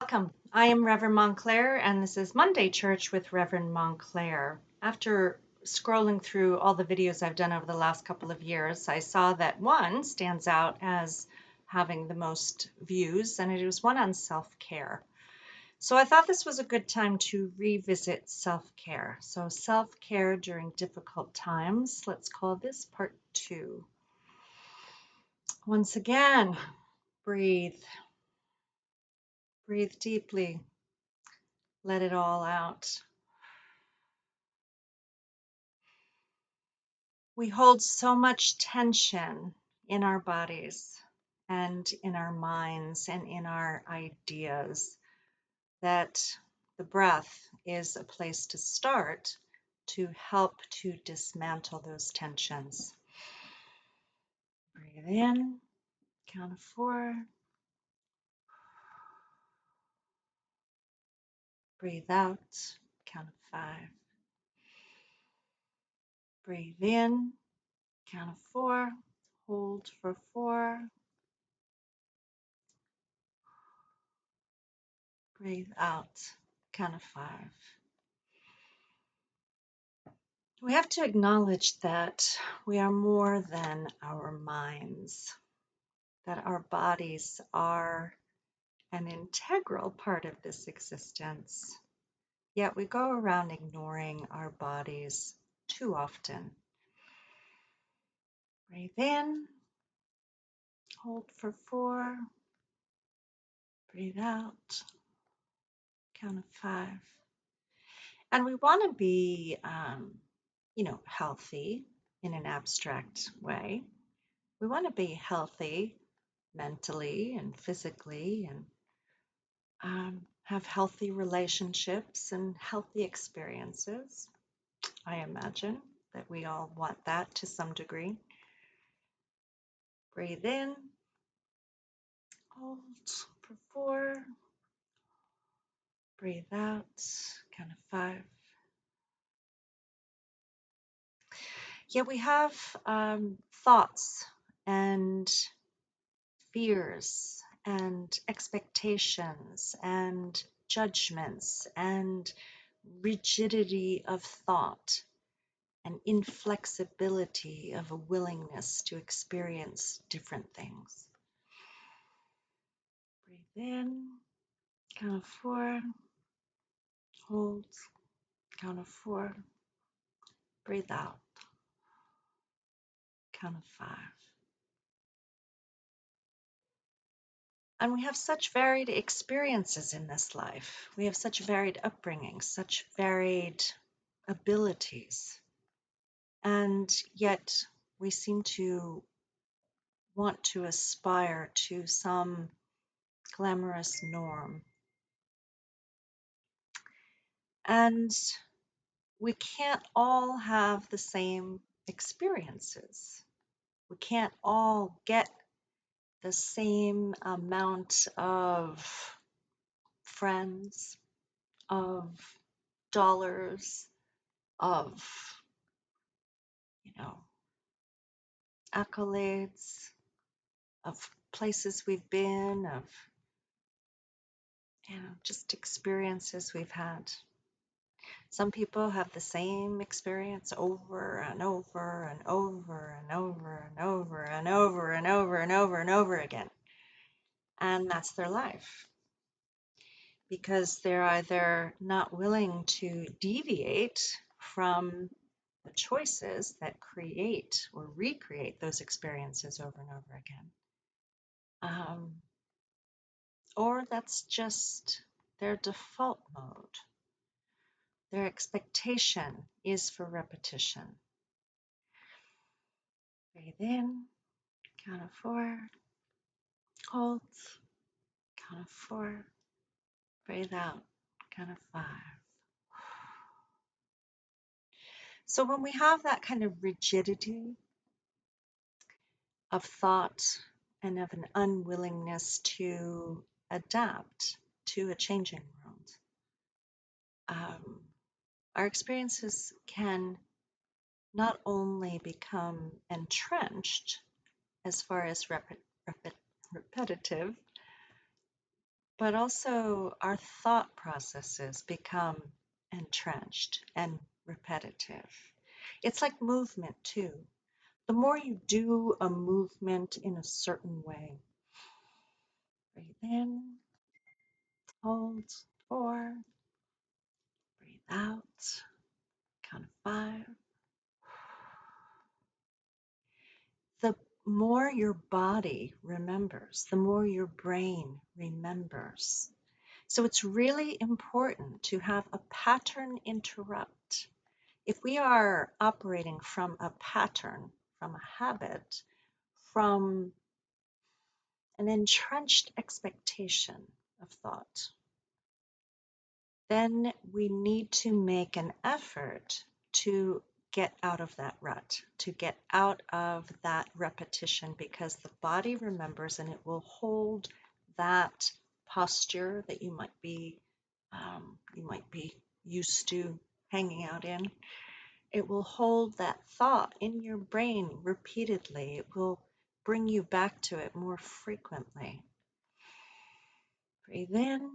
Welcome. I am Reverend Montclair, and this is Monday Church with Reverend Montclair. After scrolling through all the videos I've done over the last couple of years, I saw that one stands out as having the most views, and it was one on self-care. So I thought this was a good time to revisit self-care. So self-care during difficult times. Let's call this part 2. Once again, breathe. Breathe deeply. Let it all out. We hold so much tension in our bodies and in our minds and in our ideas that the breath is a place to start to help to dismantle those tensions. Breathe in, count of 4. Breathe out, count of 5. Breathe in, count of 4. Hold for 4. Breathe out, count of 5. We have to acknowledge that we are more than our minds, that our bodies are an integral part of this existence. Yet we go around ignoring our bodies too often. Breathe in, hold for 4, breathe out, count of 5. And we want to be, healthy in an abstract way. We want to be healthy mentally and physically and have healthy relationships and healthy experiences. I imagine that we all want that to some degree. Breathe in, hold for 4, breathe out, count of 5. Yet we have thoughts and fears and expectations and judgments and rigidity of thought and inflexibility of a willingness to experience different things. Breathe in, count of 4, hold, count of 4, breathe out, count of 5. And we have such varied experiences in this life. We have such varied upbringings, such varied abilities. And yet we seem to want to aspire to some glamorous norm. And we can't all have the same experiences. We can't all get the same amount of friends, of dollars, of, you know, accolades, of places we've been, of, just experiences we've had. Some people have the same experience over and over and over and over and over and over and over and over and over again. And that's their life because they're either not willing to deviate from the choices that create or recreate those experiences over and over again. Or that's just their default mode. Their expectation is for repetition. Breathe in, count of 4, hold, count of 4, breathe out, count of 5. So when we have that kind of rigidity of thought and of an unwillingness to adapt to a changing world, our experiences can not only become entrenched as far as repetitive, but also our thought processes become entrenched and repetitive. It's like movement too. The more you do a movement in a certain way, breathe in, hold, 4, breathe out, count of 5. The more your body remembers, the more your brain remembers. So it's really important to have a pattern interrupt. If we are operating from a pattern, from a habit, from an entrenched expectation of thought, then we need to make an effort to get out of that rut, to get out of that repetition, because the body remembers and it will hold that posture that you might be used to hanging out in. It will hold that thought in your brain repeatedly. It will bring you back to it more frequently. Breathe in,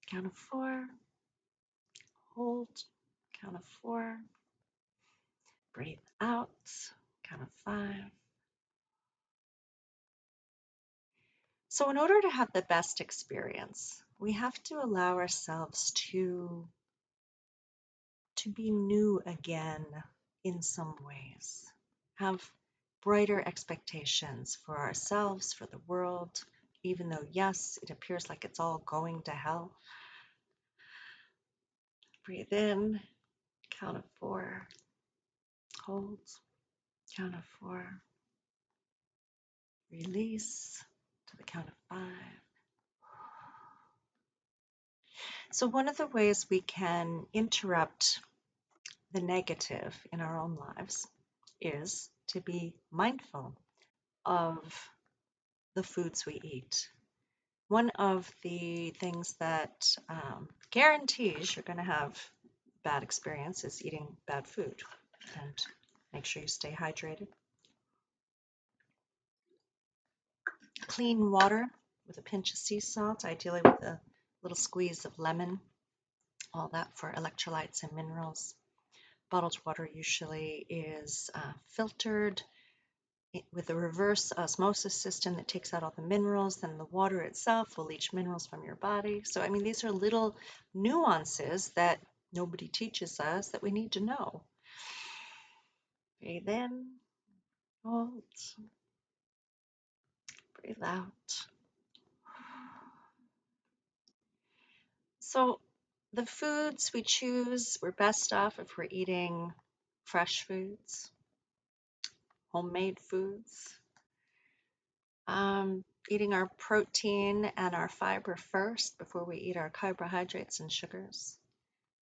count of 4, hold, count of 4, breathe out, count of 5. So in order to have the best experience, we have to allow ourselves to be new again in some ways, have brighter expectations for ourselves, for the world, even though, yes, it appears like it's all going to hell. Breathe in, count of 4, hold, count of 4, release to the count of 5. So one of the ways we can interrupt the negative in our own lives is to be mindful of the foods we eat. One of the things that guarantees you're going to have bad experience is eating bad food. And make sure you stay hydrated. Clean water with a pinch of sea salt, ideally with a little squeeze of lemon, all that for electrolytes and minerals. Bottled water usually is filtered with a reverse osmosis system that takes out all the minerals. Then the water itself will leach minerals from your body. So, I mean, these are little nuances that nobody teaches us that we need to know. Breathe in, hold, breathe out. So the foods we choose, we're best off if we're eating fresh foods, homemade foods, eating our protein and our fiber first before we eat our carbohydrates and sugars.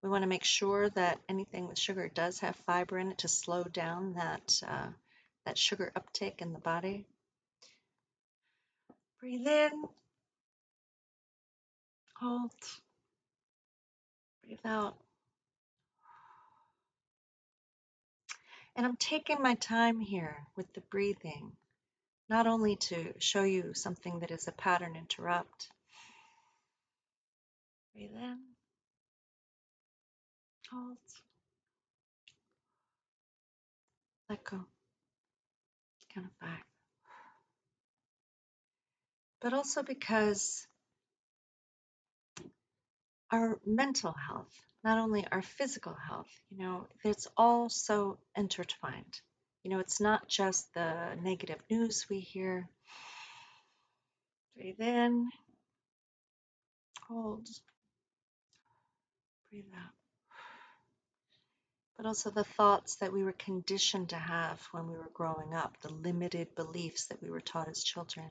We want to make sure that anything with sugar does have fiber in it to slow down that sugar uptake in the body. Breathe in, hold, breathe out. And I'm taking my time here with the breathing, not only to show you something that is a pattern interrupt. Breathe in, hold, let go, count of 5. But also because our mental health, not only our physical health, it's all so intertwined. It's not just the negative news we hear. Breathe in, hold, breathe out. But also the thoughts that we were conditioned to have when we were growing up, the limited beliefs that we were taught as children.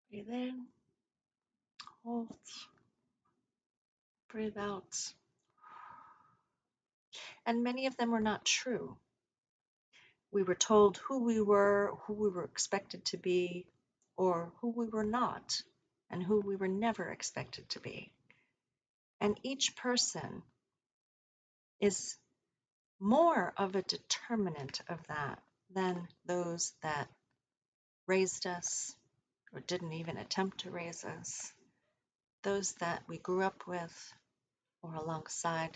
Breathe in, hold, breathe out. And many of them were not true. We were told who we were expected to be, or who we were not, and who we were never expected to be. And each person is more of a determinant of that than those that raised us, or didn't even attempt to raise us, those that we grew up with or alongside.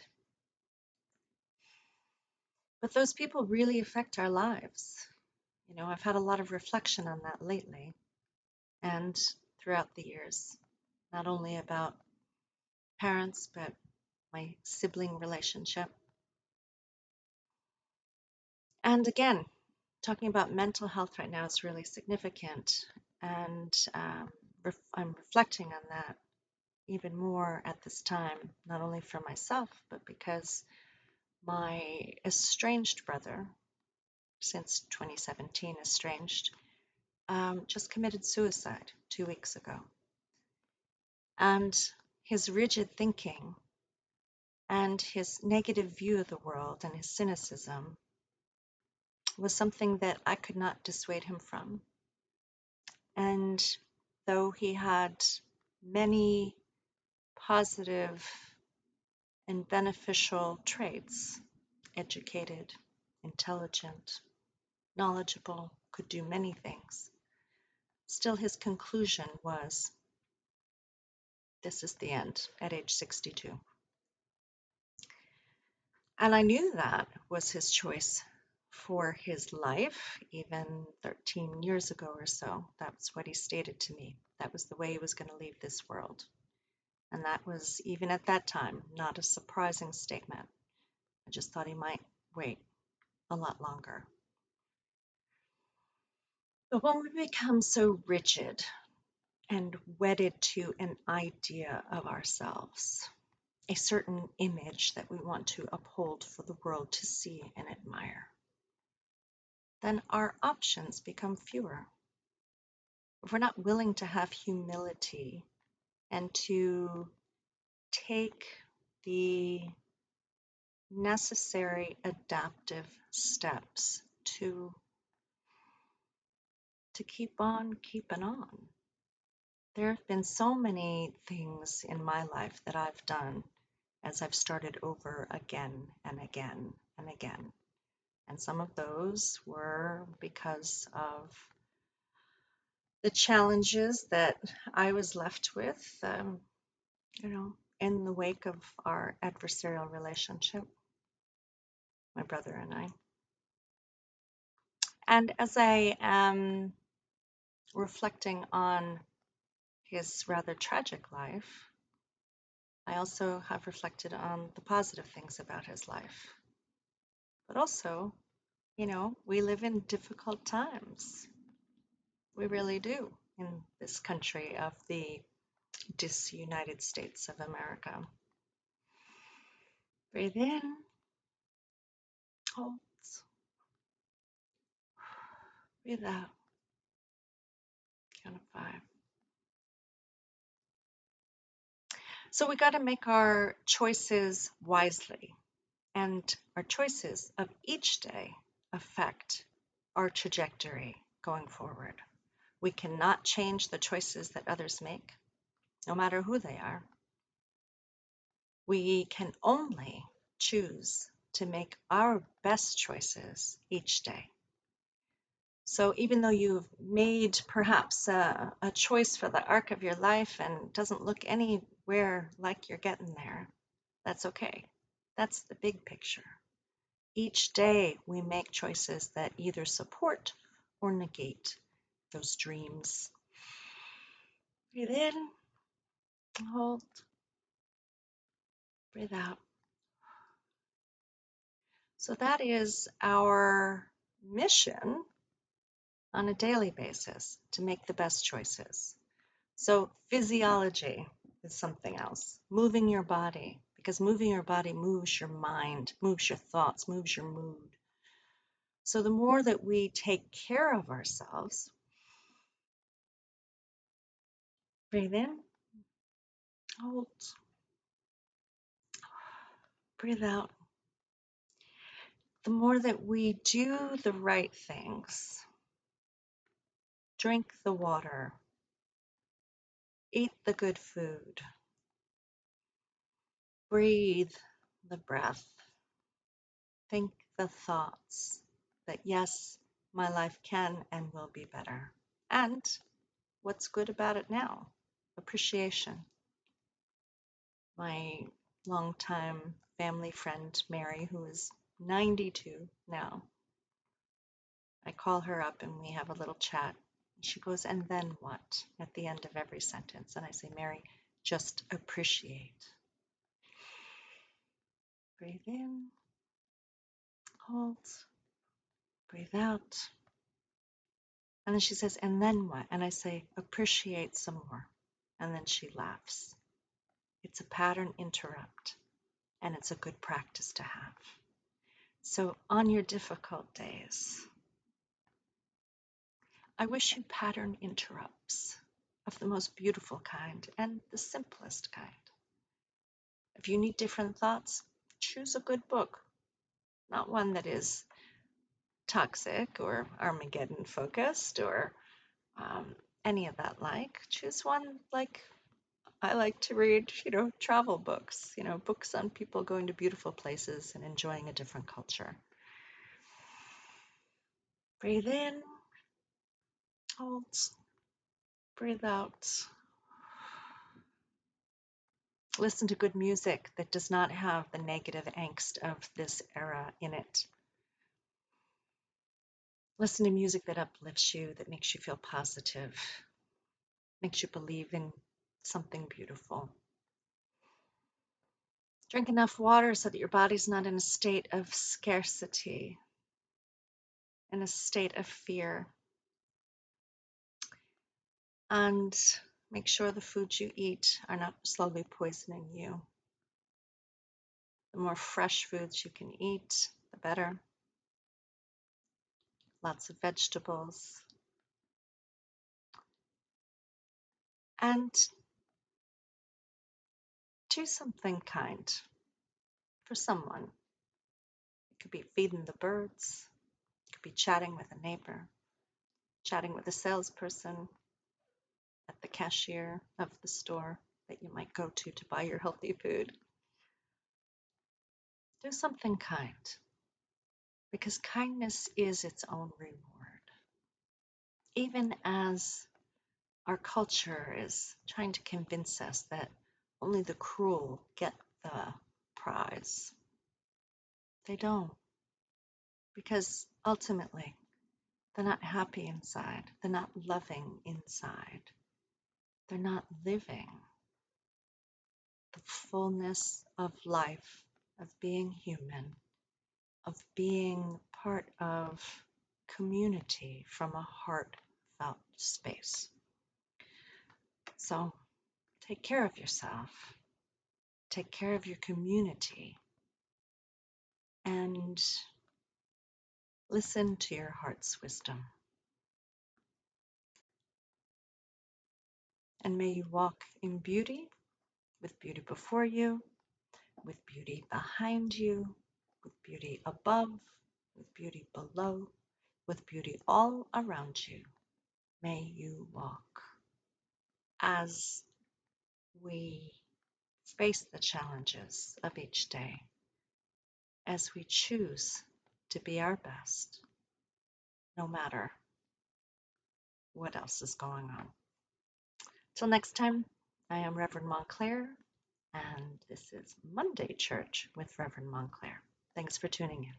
But those people really affect our lives. I've had a lot of reflection on that lately and throughout the years, not only about parents, but my sibling relationship. And again, talking about mental health right now is really significant. And I'm reflecting on that even more at this time, not only for myself, but because my estranged brother, since 2017, estranged, just committed suicide 2 weeks ago. And his rigid thinking and his negative view of the world and his cynicism was something that I could not dissuade him from. And though he had many positive and beneficial traits, educated, intelligent, knowledgeable, could do many things, still his conclusion was, this is the end at age 62. And I knew that was his choice for his life, even 13 years ago or so. That's what he stated to me. That was the way he was going to leave this world. And that was, even at that time, not a surprising statement. I just thought he might wait a lot longer. But when we become so rigid and wedded to an idea of ourselves, a certain image that we want to uphold for the world to see and admire, then our options become fewer. If we're not willing to have humility and to take the necessary adaptive steps to keep on keeping on. There have been so many things in my life that I've done as I've started over again and again and again. And some of those were because of the challenges that I was left with, in the wake of our adversarial relationship, my brother and I. And as I am reflecting on his rather tragic life, I also have reflected on the positive things about his life. But also, we live in difficult times. We really do in this country of the disunited States of America. Breathe in, hold, breathe out, count of 5. So we got to make our choices wisely, and our choices of each day affect our trajectory going forward. We cannot change the choices that others make, no matter who they are. We can only choose to make our best choices each day. So even though you've made perhaps a choice for the arc of your life and it doesn't look anywhere like you're getting there, that's okay. That's the big picture. Each day we make choices that either support or negate those dreams. Breathe in, hold, breathe out. So that is our mission on a daily basis, to make the best choices. So physiology is something else. Moving your body, because moving your body moves your mind, moves your thoughts, moves your mood. So the more that we take care of ourselves, breathe in, hold, breathe out. The more that we do the right things, drink the water, eat the good food, breathe the breath, think the thoughts that yes, my life can and will be better. And what's good about it now. Appreciation. My longtime family friend, Mary, who is 92 now, I call her up and we have a little chat. She goes, and then what? At the end of every sentence. And I say, Mary, just appreciate. Breathe in, hold, breathe out. And then she says, and then what? And I say, appreciate some more. And then she laughs. It's a pattern interrupt, and it's a good practice to have. So on your difficult days, I wish you pattern interrupts of the most beautiful kind and the simplest kind. If you need different thoughts, choose a good book, not one that is toxic or Armageddon focused or any of that like. Choose one like I like to read, travel books, books on people going to beautiful places and enjoying a different culture. Breathe in, hold, breathe out. Listen to good music that does not have the negative angst of this era in it. Listen to music that uplifts you, that makes you feel positive, makes you believe in something beautiful. Drink enough water so that your body's not in a state of scarcity, in a state of fear. And make sure the foods you eat are not slowly poisoning you. The more fresh foods you can eat, the better. Lots of vegetables. And do something kind for someone. It could be feeding the birds. It could be chatting with a neighbor, chatting with a salesperson at the cashier of the store that you might go to buy your healthy food. Do something kind, because kindness is its own reward. Even as our culture is trying to convince us that only the cruel get the prize, they don't, because ultimately they're not happy inside, they're not loving inside, they're not living the fullness of life, of being human, of being part of community from a heartfelt space. So take care of yourself, take care of your community, and listen to your heart's wisdom. And may you walk in beauty, with beauty before you, with beauty behind you, with beauty above, with beauty below, with beauty all around you. May you walk as we face the challenges of each day, as we choose to be our best, no matter what else is going on. Till next time, I am Reverend Montclair, and this is Monday Church with Reverend Montclair. Thanks for tuning in.